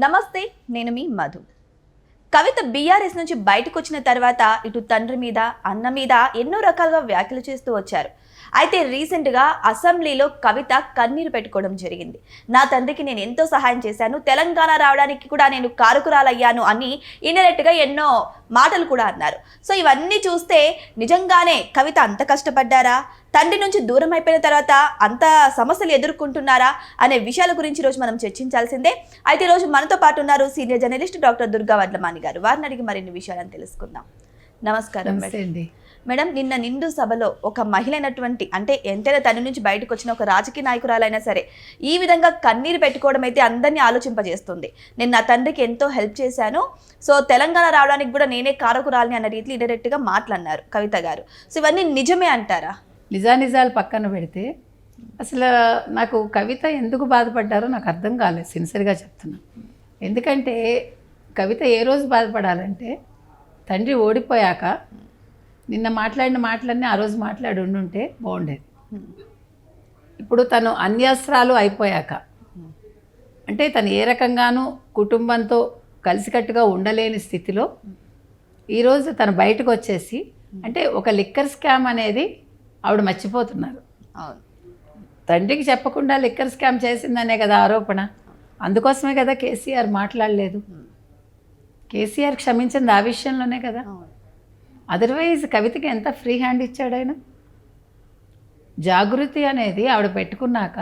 నమస్తే, నేను మీ మధు. కవిత బీఆర్ఎస్ నుంచి బయటకు వచ్చిన తర్వాత ఇటు తండ్రి మీద, అన్న మీద ఎన్నో రకాలుగా వ్యాఖ్యలు చేస్తూ వచ్చారు. అయితే రీసెంట్గా అసెంబ్లీలో కవిత కన్నీరు పెట్టుకోవడం జరిగింది. నా తండ్రికి నేను ఎంతో సహాయం చేశాను, తెలంగాణ రావడానికి కూడా నేను కారకురాలయ్యాను అని ఇండైరెక్ట్గా ఎన్నో మాటలు కూడా అన్నారు. సో ఇవన్నీ చూస్తే నిజంగానే కవిత అంత కష్టపడ్డారా, తండ్రి నుంచి దూరం అయిపోయిన తర్వాత అంత సమస్యలు ఎదుర్కొంటున్నారా అనే విషయాల గురించి ఈరోజు మనం చర్చించాల్సిందే. అయితే ఈరోజు మనతో పాటు ఉన్నారు senior journalist doctor Durga Vadlamani గారు. వారిని అడిగి మరిన్ని విషయాలను తెలుసుకుందాం. నమస్కారం మేడం. నిన్న నిండు సభలో ఒక మహిళ అయినటువంటి, అంటే ఎంతైనా తన నుంచి బయటకు వచ్చిన ఒక రాజకీయ నాయకురాలైనా సరే ఈ విధంగా కన్నీరు పెట్టుకోవడం అయితే అందరినీ ఆలోచింపజేస్తుంది. నేను నా తండ్రికి ఎంతో హెల్ప్ చేశాను, సో తెలంగాణ రావడానికి కూడా నేనే కారకురాలని అన్న రీతిలో ఇండైరెక్ట్గా మాట్లాడినారు కవిత గారు. సో ఇవన్నీ నిజమే అంటారా? నిజానిజాలు పక్కన పెడితే అసలు నాకు కవిత ఎందుకు బాధపడ్డారో నాకు అర్థం కాలేదు, సిన్సియర్గా చెప్తున్నా. ఎందుకంటే కవిత ఏ రోజు బాధపడాలంటే తండ్రి ఓడిపోయాక నిన్న మాట్లాడిన మాటలన్నీ ఆ రోజు మాట్లాడి ఉండుంటే బాగుండేది. ఇప్పుడు తను అన్యాస్త్రాలు అయిపోయాక, అంటే తను ఏ రకంగానూ కుటుంబంతో కలిసికట్టుగా ఉండలేని స్థితిలో ఈరోజు తను బయటకు వచ్చేసి, అంటే ఒక లిక్కర్ స్కామ్ అనేది ఆవిడ మర్చిపోతున్నారు. తండ్రికి చెప్పకుండా లిక్కర్ స్కామ్ చేసిందనే కదా ఆరోపణ. అందుకోసమే కదా కేసీఆర్ మాట్లాడలేదు. కేసీఆర్ క్షమించింది ఆ విషయంలోనే కదా. అదర్వైజ్ కవితకి ఎంత ఫ్రీ హ్యాండ్ ఇచ్చాడు ఆయన. జాగృతి అనేది ఆవిడ పెట్టుకున్నాక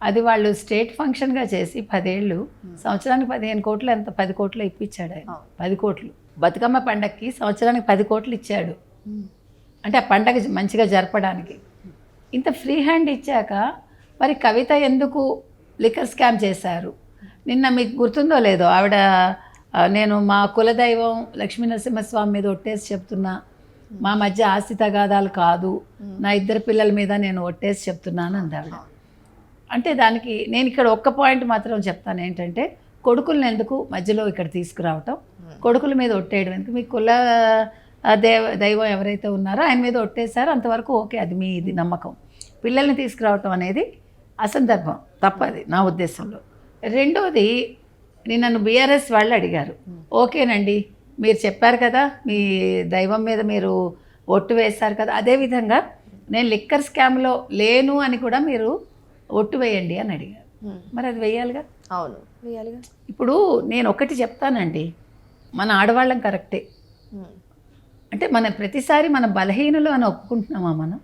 అది వాళ్ళు స్టేట్ ఫంక్షన్గా చేసి 10 ఏళ్ళు, సంవత్సరానికి 15 కోట్లు, ఎంత 10 కోట్లు ఇప్పించాడు ఆయన. 10 కోట్లు బతుకమ్మ పండగకి సంవత్సరానికి 10 కోట్లు ఇచ్చాడు. అంటే ఆ పండగ మంచిగా జరపడానికి ఇంత ఫ్రీ హ్యాండ్ ఇచ్చాక మరి కవిత ఎందుకు లిక్కర్ స్కామ్ చేశారు? నిన్న మీకు గుర్తుందో లేదో, ఆవిడ నేను మా కులదైవం లక్ష్మీ నరసింహస్వామి మీద ఒట్టేసి చెప్తున్నా, మా మధ్య ఆస్తి తగాదాలు కాదు, నా 2 పిల్లల మీద నేను ఒట్టేసి చెప్తున్నాను అంది ఆవిడ. అంటే దానికి నేను ఇక్కడ ఒక్క పాయింట్ మాత్రం చెప్తాను, ఏంటంటే కొడుకులను ఎందుకు మధ్యలో ఇక్కడ తీసుకురావటం, కొడుకుల మీద ఒట్టేయడం ఎందుకు? మీ కుల దైవం ఎవరైతే ఉన్నారో ఆయన మీద ఒట్టేశారో అంతవరకు ఓకే, అది మీ ఇది నమ్మకం. పిల్లల్ని తీసుకురావటం అనేది అసందర్భం, తప్పది నా ఉద్దేశంలో. రెండోది, నన్ను బీఆర్ఎస్ వాళ్ళు అడిగారు, ఓకేనండి మీరు చెప్పారు కదా మీ దైవం మీద మీరు ఒట్టు వేశారు కదా, అదేవిధంగా నేను లిక్కర్ స్కామ్లో లేను అని కూడా మీరు ఒట్టు వేయండి అని అడిగారు. మరి అది వేయాలిగా. అవును, వేయాలిగా. ఇప్పుడు నేను ఒకటి చెప్తానండి, మన ఆడవాళ్ళం కరెక్టే, అంటే మనం ప్రతిసారి మన బలహీనలు అని ఒప్పుకుంటున్నామా మనం?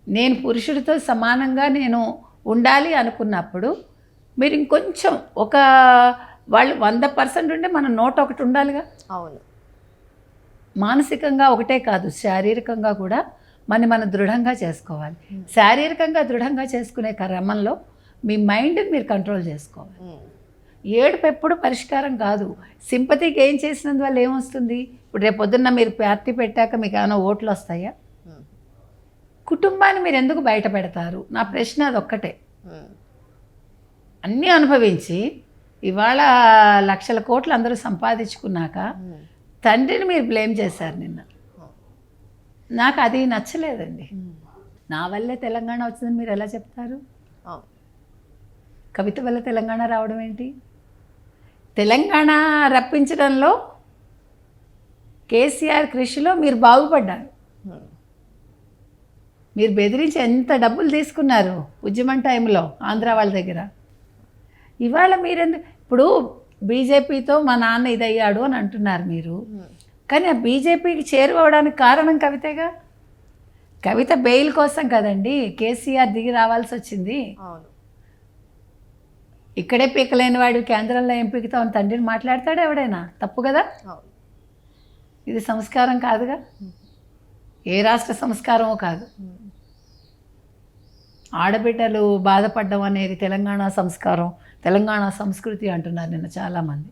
నేను పురుషుడితో సమానంగా నేను ఉండాలి అనుకున్నప్పుడు మీరు ఇంకొంచెం ఒక వాళ్ళు 100% ఉంటే మనం 101 ఉండాలిగా. అవును, మానసికంగా ఒకటే కాదు, శారీరకంగా కూడా మనం దృఢంగా చేసుకోవాలి. శారీరకంగా దృఢంగా చేసుకునే క్రమంలో మీ మైండ్ని మీరు కంట్రోల్ చేసుకోవాలి. ఏడుపు ఎప్పుడు పరిష్కారం కాదు. సింపతికి ఏం చేసినందువల్ల ఏమొస్తుంది? ఇప్పుడు రేపు పొద్దున్న మీరు పార్టీ పెట్టాక మీకు ఏమైనా ఓట్లు వస్తాయా? కుటుంబాన్ని మీరు ఎందుకు బయట పెడతారు? నా ప్రశ్న అదొక్కటే. అన్నీ అనుభవించి ఇవాళ లక్షల కోట్లు అందరూ సంపాదించుకున్నాక తండ్రిని మీరు బ్లేమ్ చేశారు నిన్న. నాకు అది నచ్చలేదండి. నా వల్లే తెలంగాణ వచ్చిందని మీరు ఎలా చెప్తారు? కవిత వల్ల తెలంగాణ రావడం ఏంటి? తెలంగాణ రప్పించడంలో కేసీఆర్ కృషిలో మీరు బాగుపడ్డారు. మీరు బెదిరించి ఎంత డబ్బులు తీసుకున్నారు ఉద్యమం టైంలో ఆంధ్ర వాళ్ళ దగ్గర. ఇవాళ మీరెందుకు ఇప్పుడు బీజేపీతో మా నాన్న ఇదయ్యాడు అని అంటున్నారు మీరు, కానీ ఆ బీజేపీకి చేరుకోవడానికి కారణం కవితగా. కవిత బెయిల్ కోసం కదండి కేసీఆర్ దిగి రావాల్సి వచ్చింది. ఇక్కడే పీకలేని వాడు కేంద్రంలో ఏం పీకుతామని తండ్రిని మాట్లాడతాడు ఎవడైనా? తప్పు కదా. ఇది సంస్కారం కాదుగా, ఏ రాష్ట్ర సంస్కారమో కాదు. ఆడబిడ్డలు బాధపడడం అనేది తెలంగాణ సంస్కారం, తెలంగాణ సంస్కృతి అంటున్నారు నిన్న చాలామంది.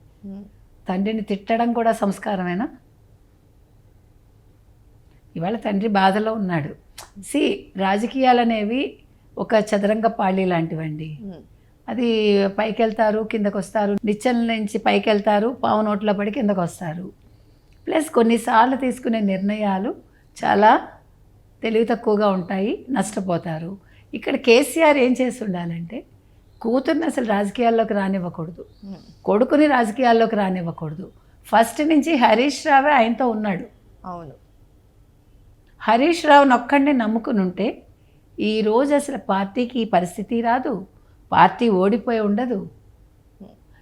తండ్రిని తిట్టడం కూడా సంస్కారమేనా? ఇవాళ తండ్రి బాధలో ఉన్నాడు. రాజకీయాలు అనేవి ఒక చదరంగ పాళీ లాంటివండి. అది పైకి వెళ్తారు, కిందకు వస్తారు, నిచ్చెల నుంచి పైకి వెళ్తారు, పావు నోట్లో పడి కిందకు వస్తారు. ప్లస్ కొన్నిసార్లు తీసుకునే నిర్ణయాలు చాలా తెలివి తక్కువగా ఉంటాయి, నష్టపోతారు. ఇక్కడ కేసీఆర్ ఏం చేసి ఉండాలంటే కూతుర్ని అసలు రాజకీయాల్లోకి రానివ్వకూడదు, కొడుకుని రాజకీయాల్లోకి రానివ్వకూడదు. ఫస్ట్ నుంచి హరీష్ రావే ఆయనతో ఉన్నాడు. అవును. హరీష్ రావుని ఒక్కడిని నమ్ముకుని ఉంటే ఈరోజు అసలు పార్టీకి ఈ పరిస్థితి రాదు, పార్టీ ఓడిపోయి ఉండదు.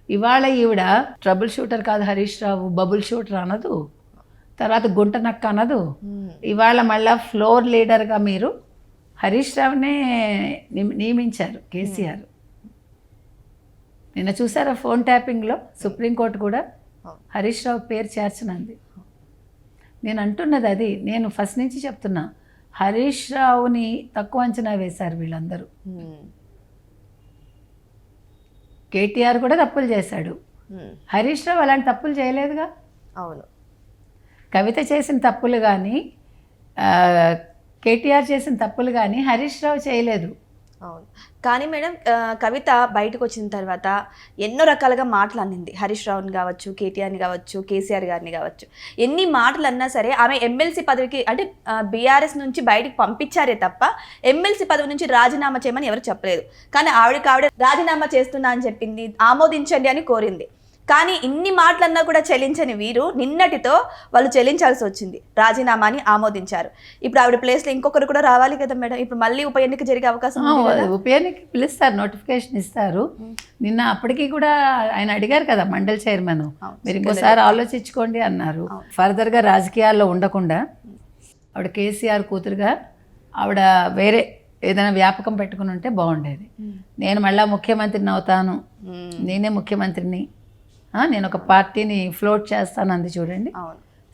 ఇవాళ ఈవిడ ట్రబుల్ షూటర్ కాదు హరీష్ రావు, బబుల్ షూటర్ అనదు, తర్వాత గుంట నక్క అనదు. ఇవాళ మళ్ళా ఫ్లోర్ లీడర్గా మీరు హరీష్ రావునే నియమించారు కేసీఆర్. నిన్న చూసారా ఫోన్ ట్యాపింగ్లో సుప్రీంకోర్టు కూడా హరీష్ రావు పేరు చేర్చనంది. నేను అంటున్నది అది. నేను ఫస్ట్ నుంచి చెప్తున్నా, హరీష్ రావుని తక్కువ అంచనా వేశారు వీళ్ళందరూ. కేటీఆర్ కూడా తప్పులు చేశాడు, హరీష్ రావు అలాంటి తప్పులు చేయలేదుగా. అవును. కవిత చేసిన తప్పులు కానీ కేటీఆర్ చేసిన తప్పులు కానీ హరీష్ రావు చేయలేదు. అవును. కానీ మేడం కవిత బయటకు వచ్చిన తర్వాత ఎన్నో రకాలుగా మాటలు అన్నింది. హరీష్ రావుని కావచ్చు, కేటీఆర్ని కావచ్చు, కేసీఆర్ గారిని కావచ్చు. ఎన్ని మాటలు అన్నా సరే ఆమె ఎమ్మెల్సీ పదవికి అంటే బీఆర్ఎస్ నుంచి బయటకు పంపించారే తప్ప ఎమ్మెల్సీ పదవి నుంచి రాజీనామా చేయమని ఎవరు చెప్పలేదు. కానీ ఆవిడ రాజీనామా చేస్తున్నా అని చెప్పింది, ఆమోదించండి అని కోరింది. కానీ ఇన్ని మాటలన్నా కూడా చెల్లించని వీరు నిన్నటితో వాళ్ళు చెల్లించాల్సి వచ్చింది, రాజీనామాని ఆమోదించారు. ఇప్పుడు ఆవిడ ప్లేస్లో ఇంకొకరు కూడా రావాలి కదా మేడం. ఇప్పుడు మళ్ళీ ఉప ఎన్నిక జరిగే అవకాశం ఉంది కదా? ఉప ఎన్నిక పిలుస్తారు, నోటిఫికేషన్ ఇస్తారు. నిన్న అప్పటికి కూడా ఆయన అడిగారు కదా మండలి చైర్మన్, మీరు ఇంకోసారి ఆలోచించుకోండి అన్నారు. ఫర్దర్గా రాజకీయాల్లో ఉండకుండా ఆవిడ కేసీఆర్ కూతురుగా ఆవిడ వేరే ఏదైనా వ్యాపకం పెట్టుకుని ఉంటే బాగుండేది. నేను మళ్ళీ ముఖ్యమంత్రిని అవుతాను, నేనే ముఖ్యమంత్రిని, నేను ఒక పార్టీని ఫ్లోట్ చేస్తాను అంది చూడండి.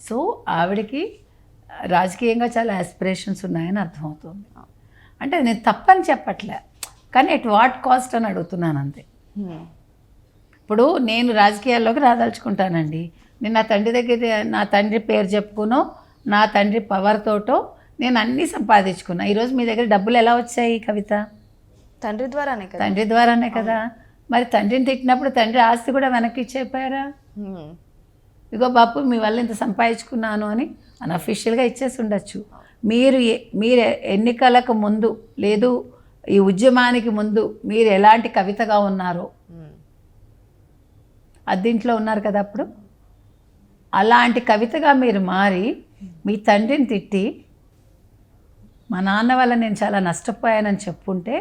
సో ఆవిడకి రాజకీయంగా చాలా ఆస్పిరేషన్స్ ఉన్నాయని అర్థమవుతుంది. అంటే నేను తప్పని చెప్పట్లే, కానీ ఎట్ వాట్ కాస్ట్ అని అడుగుతున్నాను అంతే. ఇప్పుడు నేను రాజకీయాల్లోకి రాదలుచుకుంటానండి, నేను నా తండ్రి దగ్గర నా తండ్రి పేరు చెప్పుకునో నా తండ్రి పవర్ తోటో నేను అన్నీ సంపాదించుకున్నా. ఈరోజు మీ దగ్గర డబ్బులు ఎలా వచ్చాయి కవిత? తండ్రి ద్వారానే కదా. తండ్రి ద్వారానే కదా. మరి తండ్రిని తిట్టినప్పుడు తండ్రి ఆస్తి కూడా వెనక్కి ఇచ్చేపోయారా? ఇగో బాపు మీ వల్ల ఇంత సంపాదించుకున్నాను అని అన్అఫీషియల్గా ఇచ్చేసి ఉండొచ్చు. మీరు ఎన్నికలకు ముందు లేదు ఈ ఉద్యమానికి ముందు మీరు ఎలాంటి కవితగా ఉన్నారో అద్దింట్లో ఉన్నారు కదా అప్పుడు, అలాంటి కవితగా మీరు మారి మీ తండ్రిని తిట్టి మా నాన్న వల్ల నేను చాలా నష్టపోయానని చెప్పుంటే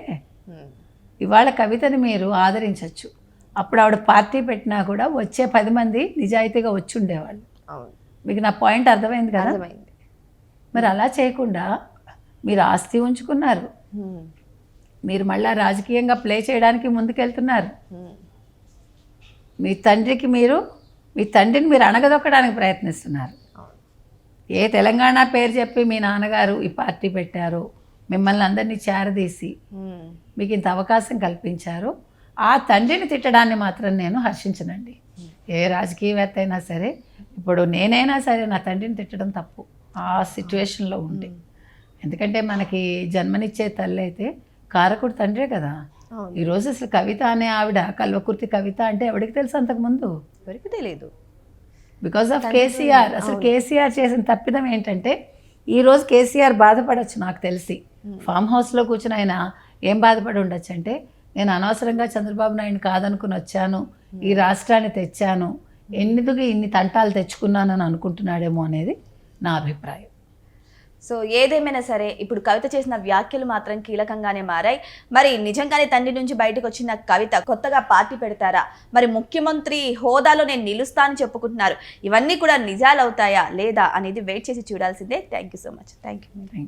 ఇవాళ కవితని మీరు ఆదరించవచ్చు. అప్పుడు ఆవిడ పార్టీ పెట్టినా కూడా వచ్చే 10 మంది నిజాయితీగా వచ్చి ఉండేవాళ్ళు. మీకు నా పాయింట్ అర్థమైంది కదా? మరి అలా చేయకుండా మీరు ఆస్తి ఉంచుకున్నారు, మీరు మళ్ళీ రాజకీయంగా ప్లే చేయడానికి ముందుకెళ్తున్నారు. మీ తండ్రిని మీరు అణగదొక్కడానికి ప్రయత్నిస్తున్నారు. ఏ తెలంగాణ పేరు చెప్పి మీ నాన్నగారు ఈ పార్టీ పెట్టారో, మిమ్మల్ని అందరినీ చేరదీసి మీకు ఇంత అవకాశం కల్పించారు, ఆ తండ్రిని తిట్టడాన్ని మాత్రం నేను హర్షించనండి. ఏ రాజకీయవేత్త అయినా సరే, ఇప్పుడు నేనైనా సరే నా తండ్రిని తిట్టడం తప్పు ఆ సిచ్యువేషన్లో ఉండి. ఎందుకంటే మనకి జన్మనిచ్చే తల్లి అయితే కారకుడు తండ్రే కదా. ఈరోజు అసలు కవిత అనే ఆవిడ కల్వకుర్తి కవిత అంటే ఎవరికి తెలుసు అంతకుముందు? ఎవరికి తెలియదు. Because of KCR. అసలు కేసీఆర్ చేసిన తప్పిదం ఏంటంటే ఈరోజు కేసీఆర్ బాధపడచ్చు నాకు తెలిసి. ఫామ్ హౌస్లో కూర్చుని ఆయన ఏం బాధపడి ఉండొచ్చు అంటే, నేను అనవసరంగా చంద్రబాబు నాయుడు కాదనుకుని వచ్చాను, ఈ రాష్ట్రాన్ని తెచ్చాను, ఎందుకు ఇన్ని తంటాలు తెచ్చుకున్నానని అనుకుంటున్నాడేమో అనేది నా అభిప్రాయం. సో ఏదేమైనా సరే ఇప్పుడు కవిత చేసిన వ్యాఖ్యలు మాత్రం కీలకంగానే మారాయి. మరి నిజంగానే తండ్రి నుంచి బయటకు వచ్చిన కవిత కొత్తగా పార్టీ పెడతారా? మరి ముఖ్యమంత్రి హోదాలో నేను నిలుస్తానని చెప్పుకుంటున్నారు. ఇవన్నీ కూడా నిజాలు అవుతాయా లేదా అనేది వెయిట్ చేసి చూడాల్సిందే. Thank you so much. Thank you.